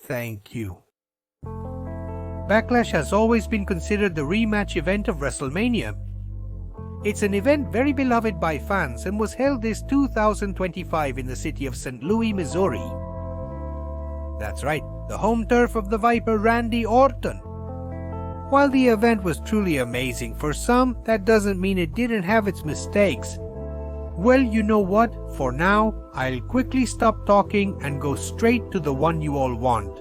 Thank you. Backlash has always been considered the rematch event of WrestleMania. It's an event very beloved by fans and was held this 2025 in the city of St. Louis, Missouri. That's right, the home turf of the Viper Randy Orton. While the event was truly amazing for some, that doesn't mean it didn't have its mistakes. Well, you know what? For now, I'll quickly stop talking and go straight to the one you all want.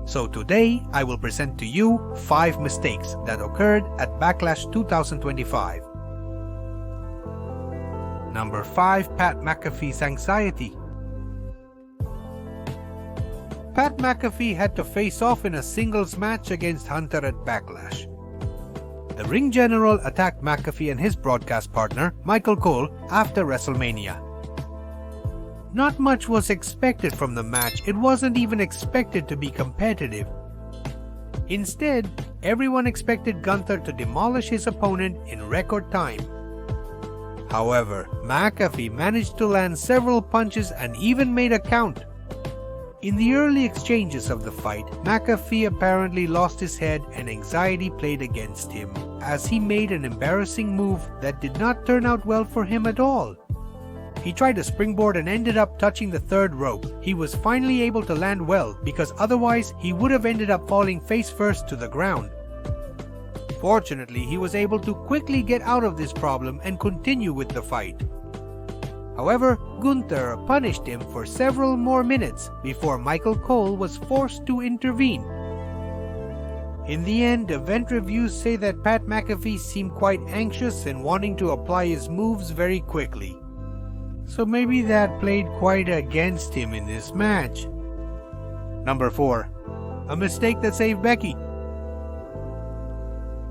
So today, I will present to you 5 mistakes that occurred at Backlash 2025. Number 5. Pat McAfee's anxiety. Pat McAfee had to face off in a singles match against Hunter at Backlash. The ring general attacked McAfee and his broadcast partner, Michael Cole, after WrestleMania. Not much was expected from the match. It wasn't even expected to be competitive. Instead, everyone expected Gunther to demolish his opponent in record time. However, McAfee managed to land several punches and even made a count. In the early exchanges of the fight, McAfee apparently lost his head and anxiety played against him, as he made an embarrassing move that did not turn out well for him at all. He tried a springboard and ended up touching the third rope. He was finally able to land well, because otherwise he would have ended up falling face first to the ground. Fortunately, he was able to quickly get out of this problem and continue with the fight. However, Gunther punished him for several more minutes before Michael Cole was forced to intervene. In the end, event reviews say that Pat McAfee seemed quite anxious and wanting to apply his moves very quickly. So maybe that played quite against him in this match. Number 4. A mistake that saved Becky.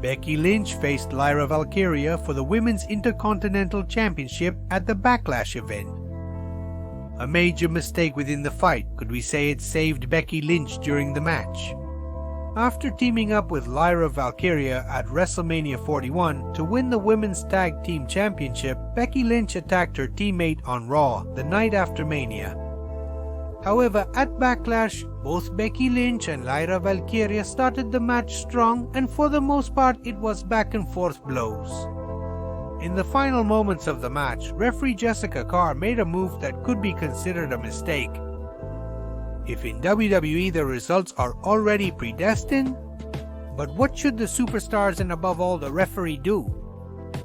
Becky Lynch faced Lyra Valkyria for the Women's Intercontinental Championship at the Backlash event. A major mistake within the fight, could we say it saved Becky Lynch during the match. After teaming up with Lyra Valkyria at WrestleMania 41 to win the Women's Tag Team Championship, Becky Lynch attacked her teammate on Raw the night after Mania. However, at Backlash, both Becky Lynch and Lyra Valkyria started the match strong, and for the most part it was back and forth blows. In the final moments of the match, referee Jessica Carr made a move that could be considered a mistake. If in WWE the results are already predestined, but what should the superstars and above all the referee do?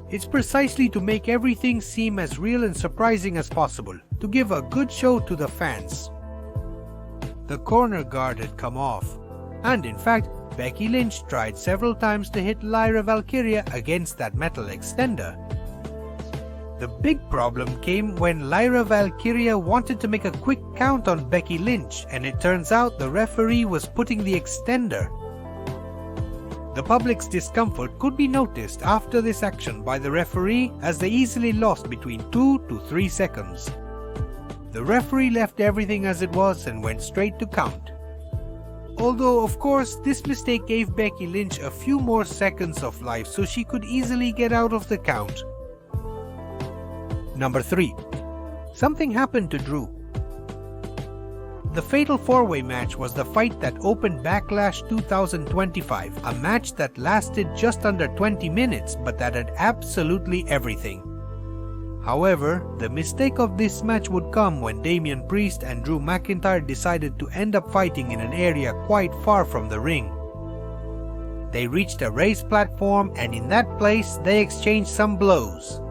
It's precisely to make everything seem as real and surprising as possible, to give a good show to the fans. The corner guard had come off, and in fact, Becky Lynch tried several times to hit Lyra Valkyria against that metal extender. The big problem came when Lyra Valkyria wanted to make a quick count on Becky Lynch, and it turns out the referee was putting the extender. The public's discomfort could be noticed after this action by the referee, as they easily lost between 2 to 3 seconds. The referee left everything as it was and went straight to count. Although, of course, this mistake gave Becky Lynch a few more seconds of life so she could easily get out of the count. Number 3. Something happened to Drew. The Fatal 4-Way match was the fight that opened Backlash 2025, a match that lasted just under 20 minutes but that had absolutely everything. However, the mistake of this match would come when Damian Priest and Drew McIntyre decided to end up fighting in an area quite far from the ring. They reached a raised platform, and in that place they exchanged some blows.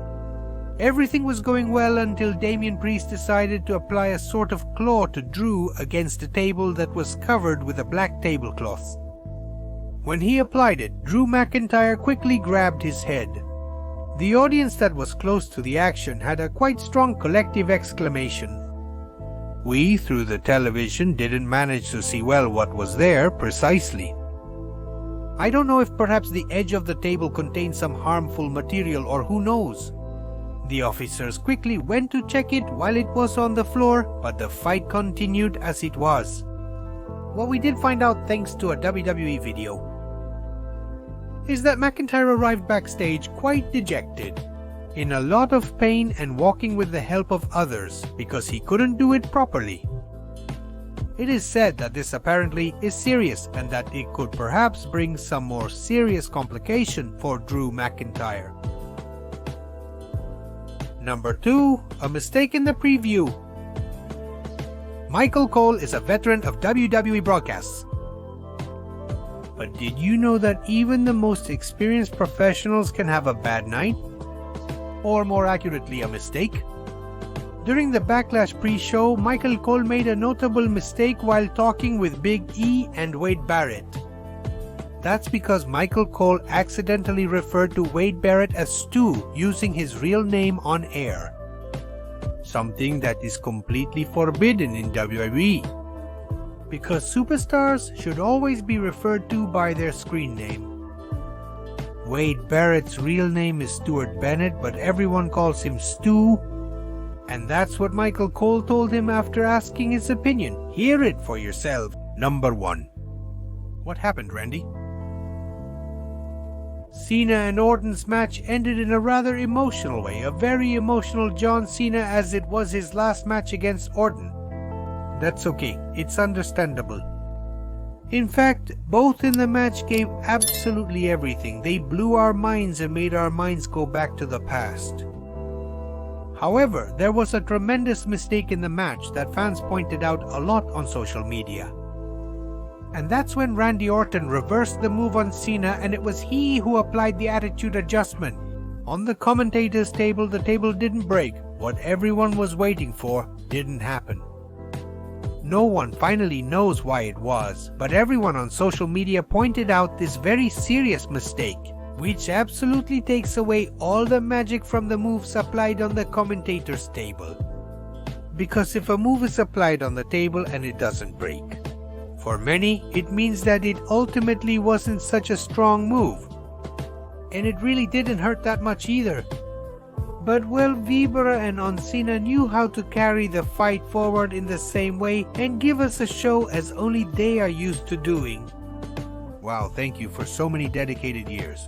Everything was going well until Damian Priest decided to apply a sort of claw to Drew against a table that was covered with a black tablecloth. When he applied it, Drew McIntyre quickly grabbed his head. The audience that was close to the action had a quite strong collective exclamation. We, through the television, didn't manage to see well what was there precisely. I don't know if perhaps the edge of the table contained some harmful material, or who knows. The officers quickly went to check it while it was on the floor, but the fight continued as it was. What we did find out thanks to a WWE video is that McIntyre arrived backstage quite dejected, in a lot of pain and walking with the help of others because he couldn't do it properly. It is said that this apparently is serious and that it could perhaps bring some more serious complication for Drew McIntyre. Number 2. A mistake in the preview. Michael Cole is a veteran of WWE broadcasts. But did you know that even the most experienced professionals can have a bad night? Or more accurately, a mistake? During the Backlash pre-show, Michael Cole made a notable mistake while talking with Big E and Wade Barrett. That's because Michael Cole accidentally referred to Wade Barrett as Stu using his real name on air. Something that is completely forbidden in WWE. Because superstars should always be referred to by their screen name. Wade Barrett's real name is Stuart Bennett, but everyone calls him Stu. And that's what Michael Cole told him after asking his opinion. Hear it for yourself. Number 1. What happened, Randy? Cena and Orton's match ended in a rather emotional way, a very emotional John Cena, as it was his last match against Orton. That's okay, it's understandable. In fact, both in the match gave absolutely everything. They blew our minds and made our minds go back to the past. However, there was a tremendous mistake in the match that fans pointed out a lot on social media. And that's when Randy Orton reversed the move on Cena, and it was he who applied the attitude adjustment. On the commentators' table, the table didn't break. What everyone was waiting for didn't happen. No one finally knows why it was, but everyone on social media pointed out this very serious mistake, which absolutely takes away all the magic from the moves applied on the commentators' table. Because if a move is applied on the table and it doesn't break, for many, it means that it ultimately wasn't such a strong move. And it really didn't hurt that much either. But well, Vibra and Cena knew how to carry the fight forward in the same way and give us a show as only they are used to doing. Wow, thank you for so many dedicated years.